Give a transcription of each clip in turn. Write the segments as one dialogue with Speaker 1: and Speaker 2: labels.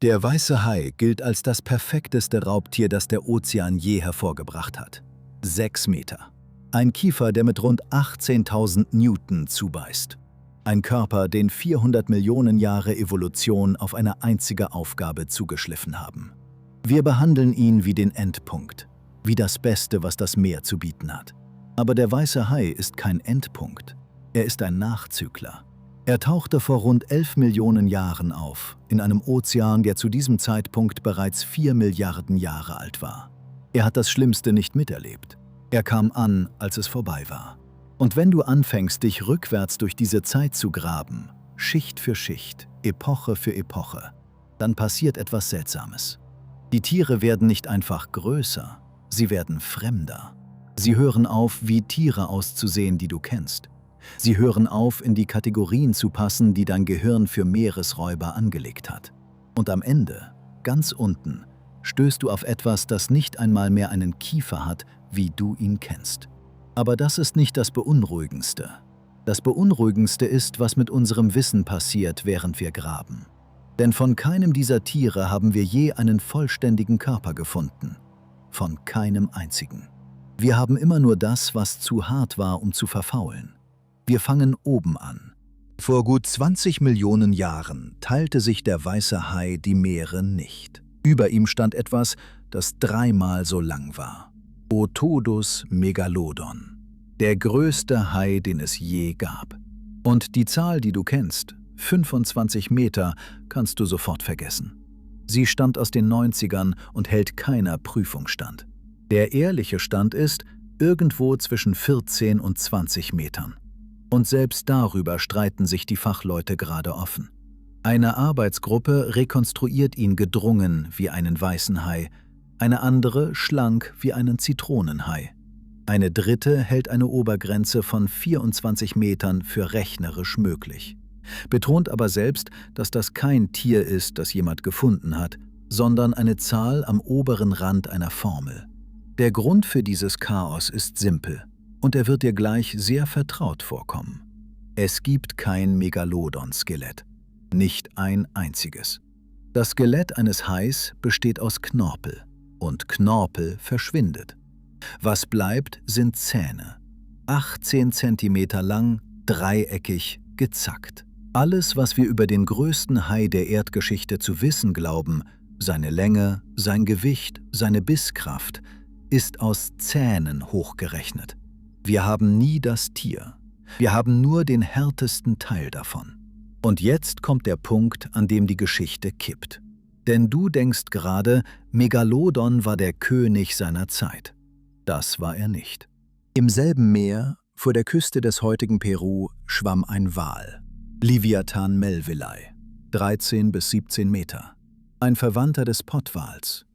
Speaker 1: Der weiße Hai gilt als das perfekteste Raubtier, das der Ozean je hervorgebracht hat. 6 Meter. Ein Kiefer, der mit rund 18.000 Newton zubeißt. Ein Körper, den 400 Millionen Jahre Evolution auf eine einzige Aufgabe zugeschliffen haben. Wir behandeln ihn wie den Endpunkt, wie das Beste, was das Meer zu bieten hat. Aber der weiße Hai ist kein Endpunkt. Er ist ein Nachzügler. Er tauchte vor rund 11 Millionen Jahren auf, in einem Ozean, der zu diesem Zeitpunkt bereits 4 Milliarden Jahre alt war. Er hat das Schlimmste nicht miterlebt. Er kam an, als es vorbei war. Und wenn du anfängst, dich rückwärts durch diese Zeit zu graben, Schicht für Schicht, Epoche für Epoche, dann passiert etwas Seltsames. Die Tiere werden nicht einfach größer, sie werden fremder. Sie hören auf, wie Tiere auszusehen, die du kennst. Sie hören auf, in die Kategorien zu passen, die dein Gehirn für Meeresräuber angelegt hat. Und am Ende, ganz unten, stößt du auf etwas, das nicht einmal mehr einen Kiefer hat, wie du ihn kennst. Aber das ist nicht das Beunruhigendste. Das Beunruhigendste ist, was mit unserem Wissen passiert, während wir graben. Denn von keinem dieser Tiere haben wir je einen vollständigen Körper gefunden. Von keinem einzigen. Wir haben immer nur das, was zu hart war, um zu verfaulen. Wir fangen oben an. Vor gut 20 Millionen Jahren teilte sich der weiße Hai die Meere nicht. Über ihm stand etwas, das 3-mal so lang war. Otodus megalodon. Der größte Hai, den es je gab. Und die Zahl, die du kennst, 25 Meter, kannst du sofort vergessen. Sie stammt aus den 90ern und hält keiner Prüfung stand. Der ehrliche Stand ist irgendwo zwischen 14 und 20 Metern. Und selbst darüber streiten sich die Fachleute gerade offen. Eine Arbeitsgruppe rekonstruiert ihn gedrungen wie einen weißen Hai, eine andere schlank wie einen Zitronenhai. Eine dritte hält eine Obergrenze von 24 Metern für rechnerisch möglich. Betont aber selbst, dass das kein Tier ist, das jemand gefunden hat, sondern eine Zahl am oberen Rand einer Formel. Der Grund für dieses Chaos ist simpel. Und er wird dir gleich sehr vertraut vorkommen. Es gibt kein Megalodon-Skelett. Nicht ein einziges. Das Skelett eines Hais besteht aus Knorpel. Und Knorpel verschwindet. Was bleibt, sind Zähne. 18 Zentimeter lang, dreieckig, gezackt. Alles, was wir über den größten Hai der Erdgeschichte zu wissen glauben, seine Länge, sein Gewicht, seine Bisskraft, ist aus Zähnen hochgerechnet. Wir haben nie das Tier. Wir haben nur den härtesten Teil davon. Und jetzt kommt der Punkt, an dem die Geschichte kippt. Denn du denkst gerade, Megalodon war der König seiner Zeit. Das war er nicht. Im selben Meer, vor der Küste des heutigen Peru, schwamm ein Wal. Livyathan melvillei, 13 bis 17 Meter. Ein Verwandter des Pottwals.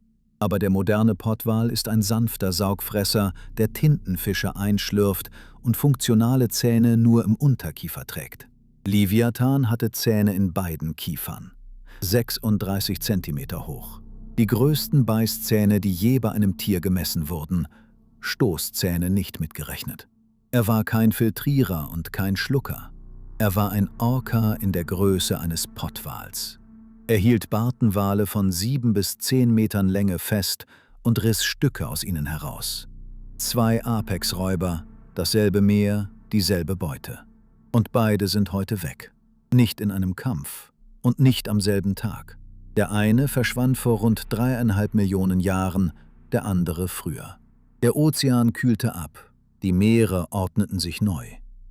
Speaker 1: Aber der moderne Pottwal ist ein sanfter Saugfresser, der Tintenfische einschlürft und funktionale Zähne nur im Unterkiefer trägt. Livyathan hatte Zähne in beiden Kiefern. 36 Zentimeter hoch. Die größten Beißzähne, die je bei einem Tier gemessen wurden. Stoßzähne nicht mitgerechnet. Er war kein Filtrierer und kein Schlucker. Er war ein Orca in der Größe eines Pottwals. Er hielt Bartenwale von 7 bis 10 Metern Länge fest und riss Stücke aus ihnen heraus. 2 Apexräuber, dasselbe Meer, dieselbe Beute. Und beide sind heute weg. Nicht in einem Kampf und nicht am selben Tag. Der eine verschwand vor rund 3,5 Millionen Jahren, der andere früher. Der Ozean kühlte ab, die Meere ordneten sich neu.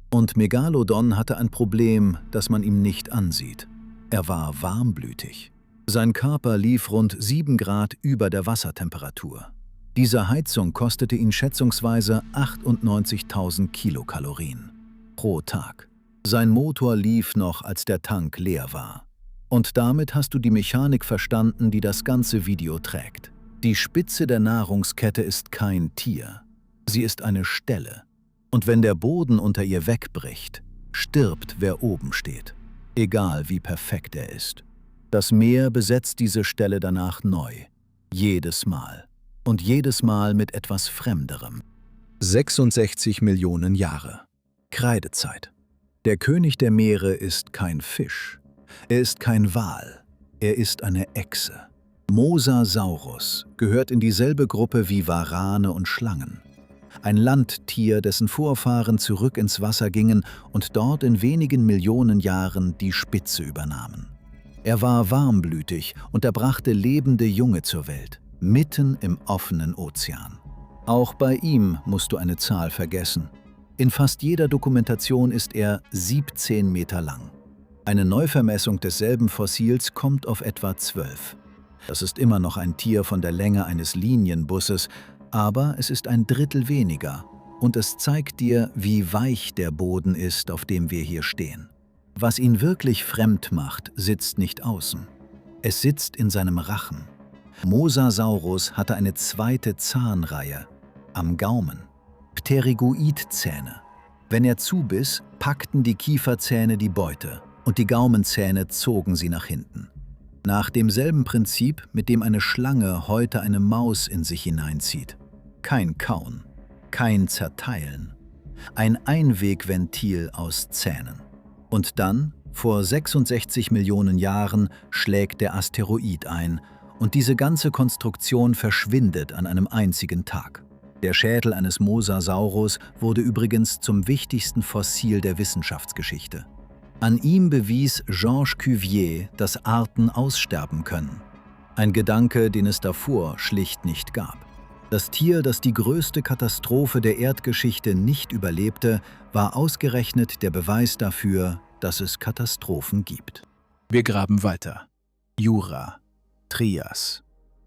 Speaker 1: Und Megalodon hatte ein Problem, das man ihm nicht ansieht. Er war warmblütig. Sein Körper lief rund 7 Grad über der Wassertemperatur. Diese Heizung kostete ihn schätzungsweise 98.000 Kilokalorien pro Tag. Sein Motor lief noch, als der Tank leer war. Und damit hast du die Mechanik verstanden, die das ganze Video trägt. Die Spitze der Nahrungskette ist kein Tier. Sie ist eine Stelle. Und wenn der Boden unter ihr wegbricht, stirbt, wer oben steht. Egal wie perfekt er ist. Das Meer besetzt diese Stelle danach neu. Jedes Mal. Und jedes Mal mit etwas Fremderem. 66 Millionen Jahre. Kreidezeit. Der König der Meere ist kein Fisch. Er ist kein Wal. Er ist eine Echse. Mosasaurus gehört in dieselbe Gruppe wie Warane und Schlangen. Ein Landtier, dessen Vorfahren zurück ins Wasser gingen und dort in wenigen Millionen Jahren die Spitze übernahmen. Er war warmblütig und er brachte lebende Junge zur Welt, mitten im offenen Ozean. Auch bei ihm musst du eine Zahl vergessen. In fast jeder Dokumentation ist er 17 Meter lang. Eine Neuvermessung desselben Fossils kommt auf etwa 12. Das ist immer noch ein Tier von der Länge eines Linienbusses, aber es ist ein Drittel weniger und es zeigt dir, wie weich der Boden ist, auf dem wir hier stehen. Was ihn wirklich fremd macht, sitzt nicht außen. Es sitzt in seinem Rachen. Mosasaurus hatte eine zweite Zahnreihe am Gaumen, Pterygoidzähne. Wenn er zubiss, packten die Kieferzähne die Beute und die Gaumenzähne zogen sie nach hinten. Nach demselben Prinzip, mit dem eine Schlange heute eine Maus in sich hineinzieht. Kein Kauen, kein Zerteilen. Ein Einwegventil aus Zähnen. Und dann, vor 66 Millionen Jahren, schlägt der Asteroid ein und diese ganze Konstruktion verschwindet an einem einzigen Tag. Der Schädel eines Mosasaurus wurde übrigens zum wichtigsten Fossil der Wissenschaftsgeschichte. An ihm bewies Georges Cuvier, dass Arten aussterben können. Ein Gedanke, den es davor schlicht nicht gab. Das Tier, das die größte Katastrophe der Erdgeschichte nicht überlebte, war ausgerechnet der Beweis dafür, dass es Katastrophen gibt. Wir graben weiter. Jura, Trias,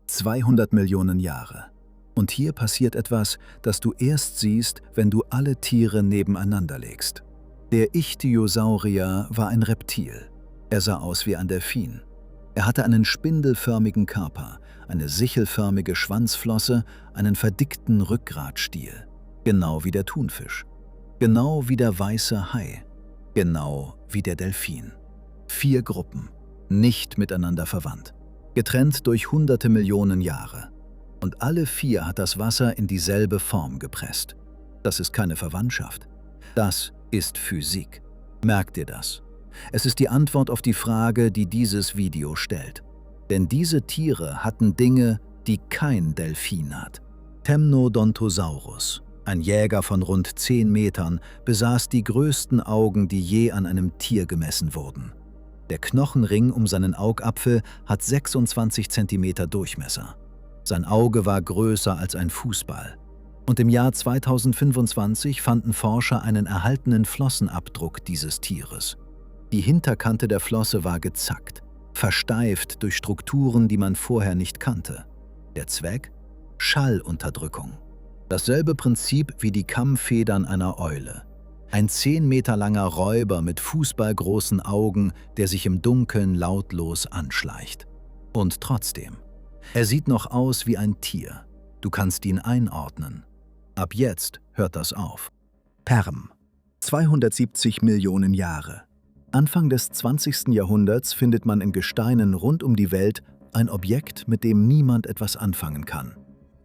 Speaker 1: 200 Millionen Jahre. Und hier passiert etwas, das du erst siehst, wenn du alle Tiere nebeneinander legst. Der Ichthyosaurier war ein Reptil. Er sah aus wie ein Delfin. Er hatte einen spindelförmigen Körper, eine sichelförmige Schwanzflosse, einen verdickten Rückgratstiel. Genau wie der Thunfisch. Genau wie der weiße Hai. Genau wie der Delfin. 4 Gruppen, nicht miteinander verwandt. Getrennt durch hunderte Millionen Jahre. Und alle 4 hat das Wasser in dieselbe Form gepresst. Das ist keine Verwandtschaft. Das ist Physik. Merk dir das. Es ist die Antwort auf die Frage, die dieses Video stellt. Denn diese Tiere hatten Dinge, die kein Delfin hat. Temnodontosaurus, ein Jäger von rund 10 Metern, besaß die größten Augen, die je an einem Tier gemessen wurden. Der Knochenring um seinen Augapfel hat 26 cm Durchmesser. Sein Auge war größer als ein Fußball. Und im Jahr 2025 fanden Forscher einen erhaltenen Flossenabdruck dieses Tieres. Die Hinterkante der Flosse war gezackt, versteift durch Strukturen, die man vorher nicht kannte. Der Zweck? Schallunterdrückung. Dasselbe Prinzip wie die Kammfedern einer Eule. Ein 10 Meter langer Räuber mit fußballgroßen Augen, der sich im Dunkeln lautlos anschleicht. Und trotzdem, er sieht noch aus wie ein Tier. Du kannst ihn einordnen. Ab jetzt hört das auf. Perm. 270 Millionen Jahre. Anfang des 20. Jahrhunderts findet man in Gesteinen rund um die Welt ein Objekt, mit dem niemand etwas anfangen kann.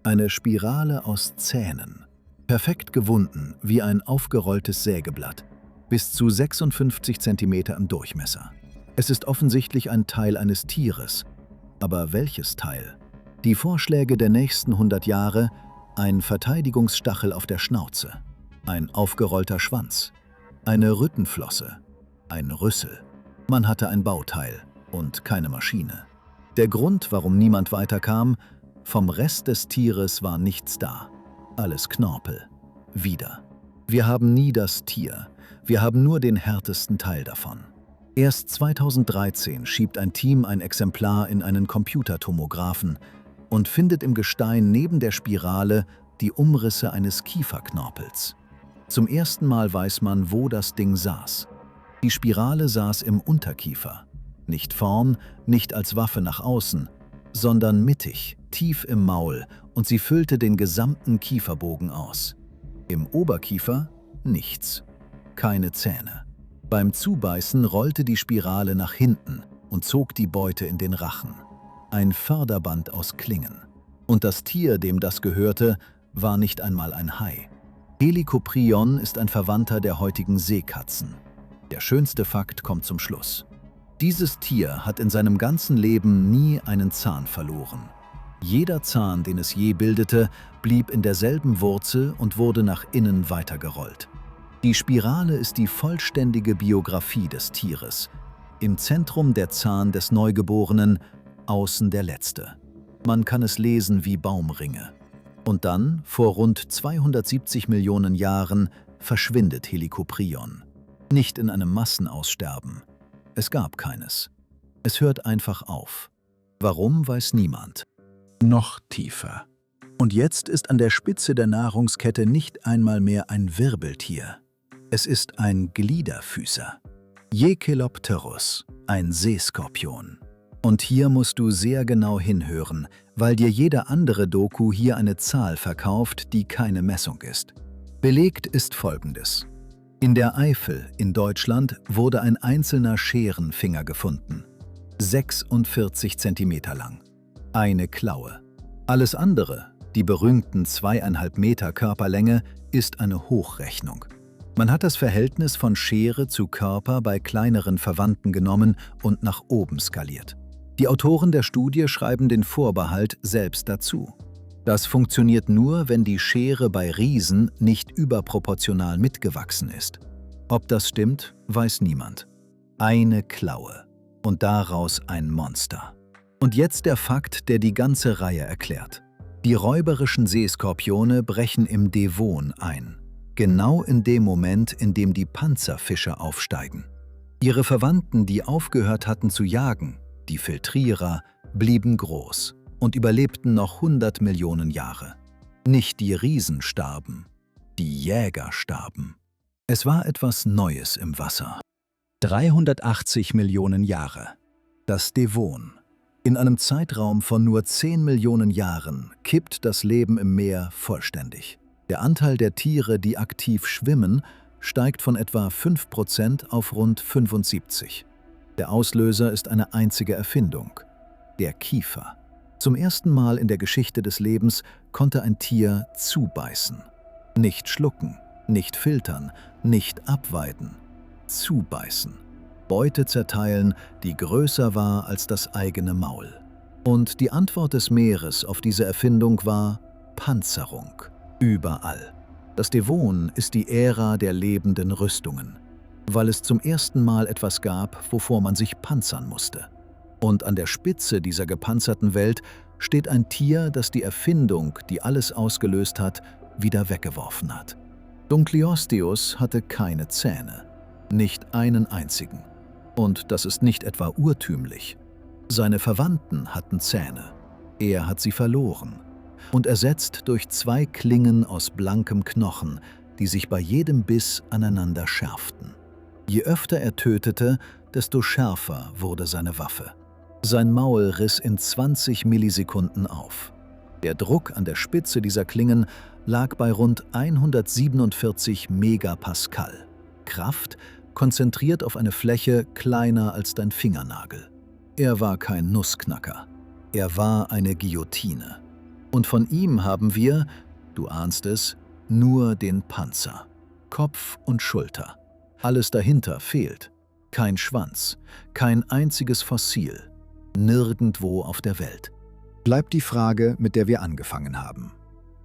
Speaker 1: Eine Spirale aus Zähnen. Perfekt gewunden wie ein aufgerolltes Sägeblatt. Bis zu 56 cm im Durchmesser. Es ist offensichtlich ein Teil eines Tieres. Aber welches Teil? Die Vorschläge der nächsten 100 Jahre: ein Verteidigungsstachel auf der Schnauze, ein aufgerollter Schwanz, eine Rüttenflosse, ein Rüssel. Man hatte ein Bauteil und keine Maschine. Der Grund, warum niemand weiterkam: vom Rest des Tieres war nichts da. Alles Knorpel. Wieder. Wir haben nie das Tier, wir haben nur den härtesten Teil davon. Erst 2013 schiebt ein Team ein Exemplar in einen Computertomographen und findet im Gestein neben der Spirale die Umrisse eines Kieferknorpels. Zum ersten Mal weiß man, wo das Ding saß. Die Spirale saß im Unterkiefer. Nicht vorn, nicht als Waffe nach außen, sondern mittig, tief im Maul, und sie füllte den gesamten Kieferbogen aus. Im Oberkiefer nichts. Keine Zähne. Beim Zubeißen rollte die Spirale nach hinten und zog die Beute in den Rachen. Ein Förderband aus Klingen. Und das Tier, dem das gehörte, war nicht einmal ein Hai. Helicoprion ist ein Verwandter der heutigen Seekatzen. Der schönste Fakt kommt zum Schluss. Dieses Tier hat in seinem ganzen Leben nie einen Zahn verloren. Jeder Zahn, den es je bildete, blieb in derselben Wurzel und wurde nach innen weitergerollt. Die Spirale ist die vollständige Biografie des Tieres. Im Zentrum der Zahn des Neugeborenen, außen der letzte. Man kann es lesen wie Baumringe. Und dann, vor rund 270 Millionen Jahren, verschwindet Helicoprion. Nicht in einem Massenaussterben. Es gab keines. Es hört einfach auf. Warum, weiß niemand. Noch tiefer. Und jetzt ist an der Spitze der Nahrungskette nicht einmal mehr ein Wirbeltier. Es ist ein Gliederfüßer. Jekelopterus, ein Seeskorpion. Und hier musst du sehr genau hinhören, weil dir jede andere Doku hier eine Zahl verkauft, die keine Messung ist. Belegt ist Folgendes. In der Eifel in Deutschland wurde ein einzelner Scherenfinger gefunden. 46 Zentimeter lang. Eine Klaue. Alles andere, die berühmten 2,5 Meter Körperlänge, ist eine Hochrechnung. Man hat das Verhältnis von Schere zu Körper bei kleineren Verwandten genommen und nach oben skaliert. Die Autoren der Studie schreiben den Vorbehalt selbst dazu. Das funktioniert nur, wenn die Schere bei Riesen nicht überproportional mitgewachsen ist. Ob das stimmt, weiß niemand. Eine Klaue. Und daraus ein Monster. Und jetzt der Fakt, der die ganze Reihe erklärt. Die räuberischen Seeskorpione brechen im Devon ein. Genau in dem Moment, in dem die Panzerfische aufsteigen. Ihre Verwandten, die aufgehört hatten zu jagen, die Filtrierer, blieben groß und überlebten noch 100 Millionen Jahre. Nicht die Riesen starben, die Jäger starben. Es war etwas Neues im Wasser. 380 Millionen Jahre. Das Devon. In einem Zeitraum von nur 10 Millionen Jahren kippt das Leben im Meer vollständig. Der Anteil der Tiere, die aktiv schwimmen, steigt von etwa 5% auf rund 75%. Der Auslöser ist eine einzige Erfindung: der Kiefer. Zum ersten Mal in der Geschichte des Lebens konnte ein Tier zubeißen. Nicht schlucken, nicht filtern, nicht abweiden. Zubeißen. Beute zerteilen, die größer war als das eigene Maul. Und die Antwort des Meeres auf diese Erfindung war Panzerung. Überall. Das Devon ist die Ära der lebenden Rüstungen, weil es zum ersten Mal etwas gab, wovor man sich panzern musste. Und an der Spitze dieser gepanzerten Welt steht ein Tier, das die Erfindung, die alles ausgelöst hat, wieder weggeworfen hat. Dunkleosteus hatte keine Zähne. Nicht einen einzigen. Und das ist nicht etwa urtümlich. Seine Verwandten hatten Zähne. Er hat sie verloren und ersetzt durch 2 Klingen aus blankem Knochen, die sich bei jedem Biss aneinander schärften. Je öfter er tötete, desto schärfer wurde seine Waffe. Sein Maul riss in 20 Millisekunden auf. Der Druck an der Spitze dieser Klingen lag bei rund 147 Megapascal. Kraft konzentriert auf eine Fläche kleiner als dein Fingernagel. Er war kein Nussknacker. Er war eine Guillotine. Und von ihm haben wir, du ahnst es, nur den Panzer. Kopf und Schulter. Alles dahinter fehlt. Kein Schwanz, kein einziges Fossil. Nirgendwo auf der Welt. Bleibt die Frage, mit der wir angefangen haben.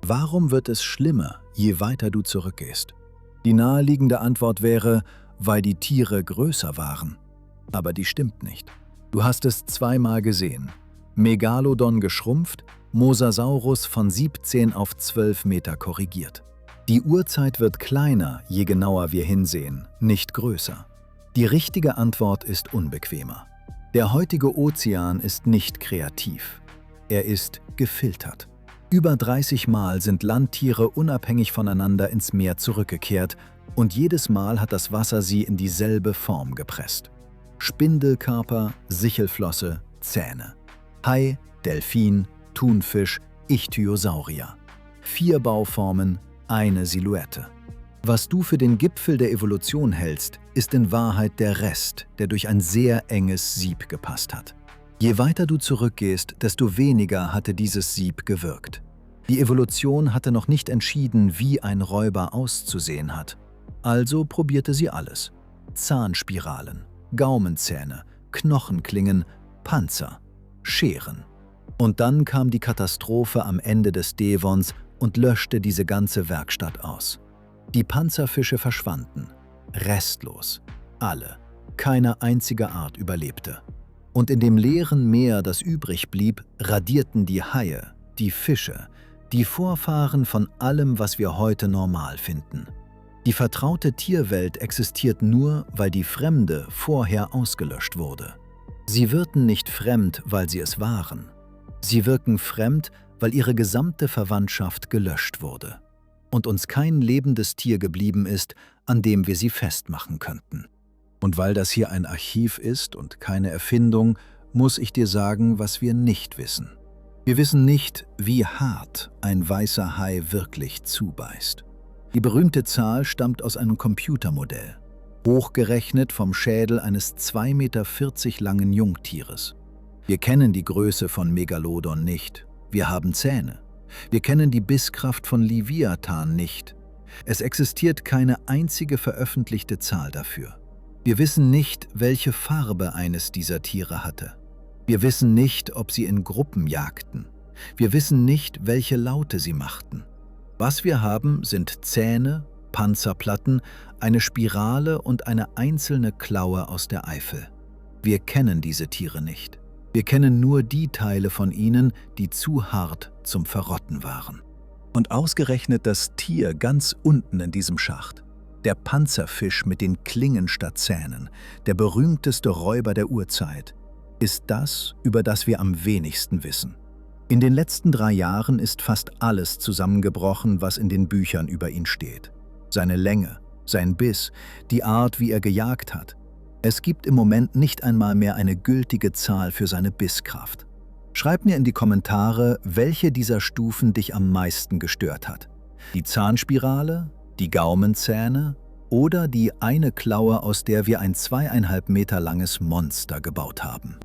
Speaker 1: Warum wird es schlimmer, je weiter du zurückgehst? Die naheliegende Antwort wäre, weil die Tiere größer waren. Aber die stimmt nicht. Du hast es zweimal gesehen. Megalodon geschrumpft, Mosasaurus von 17 auf 12 Meter korrigiert. Die Urzeit wird kleiner, je genauer wir hinsehen, nicht größer. Die richtige Antwort ist unbequemer. Der heutige Ozean ist nicht kreativ. Er ist gefiltert. Über 30 Mal sind Landtiere unabhängig voneinander ins Meer zurückgekehrt und jedes Mal hat das Wasser sie in dieselbe Form gepresst. Spindelkarper, Sichelflosse, Zähne. Hai, Delfin, Thunfisch, Ichthyosaurier. 4 Bauformen, eine Silhouette. Was du für den Gipfel der Evolution hältst, ist in Wahrheit der Rest, der durch ein sehr enges Sieb gepasst hat. Je weiter du zurückgehst, desto weniger hatte dieses Sieb gewirkt. Die Evolution hatte noch nicht entschieden, wie ein Räuber auszusehen hat. Also probierte sie alles. Zahnspiralen, Gaumenzähne, Knochenklingen, Panzer, Scheren. Und dann kam die Katastrophe am Ende des Devons und löschte diese ganze Werkstatt aus. Die Panzerfische verschwanden, restlos, alle, keine einzige Art überlebte. Und in dem leeren Meer, das übrig blieb, radierten die Haie, die Fische, die Vorfahren von allem, was wir heute normal finden. Die vertraute Tierwelt existiert nur, weil die fremde vorher ausgelöscht wurde. Sie wirken nicht fremd, weil sie es waren. Sie wirken fremd, weil ihre gesamte Verwandtschaft gelöscht wurde und uns kein lebendes Tier geblieben ist, an dem wir sie festmachen könnten. Und weil das hier ein Archiv ist und keine Erfindung, muss ich dir sagen, was wir nicht wissen. Wir wissen nicht, wie hart ein weißer Hai wirklich zubeißt. Die berühmte Zahl stammt aus einem Computermodell, hochgerechnet vom Schädel eines 2,40 Meter langen Jungtieres. Wir kennen die Größe von Megalodon nicht. Wir haben Zähne. Wir kennen die Bisskraft von Leviathan nicht. Es existiert keine einzige veröffentlichte Zahl dafür. Wir wissen nicht, welche Farbe eines dieser Tiere hatte. Wir wissen nicht, ob sie in Gruppen jagten. Wir wissen nicht, welche Laute sie machten. Was wir haben, sind Zähne, Panzerplatten, eine Spirale und eine einzelne Klaue aus der Eifel. Wir kennen diese Tiere nicht. Wir kennen nur die Teile von ihnen, die zu hart zum Verrotten waren. Und ausgerechnet das Tier ganz unten in diesem Schacht, der Panzerfisch mit den Klingen statt Zähnen, der berühmteste Räuber der Urzeit, ist das, über das wir am wenigsten wissen. In den letzten 3 Jahren ist fast alles zusammengebrochen, was in den Büchern über ihn steht. Seine Länge, sein Biss, die Art, wie er gejagt hat. Es gibt im Moment nicht einmal mehr eine gültige Zahl für seine Bisskraft. Schreib mir in die Kommentare, welche dieser Stufen dich am meisten gestört hat. Die Zahnspirale, die Gaumenzähne oder die eine Klaue, aus der wir ein 2,5 Meter langes Monster gebaut haben.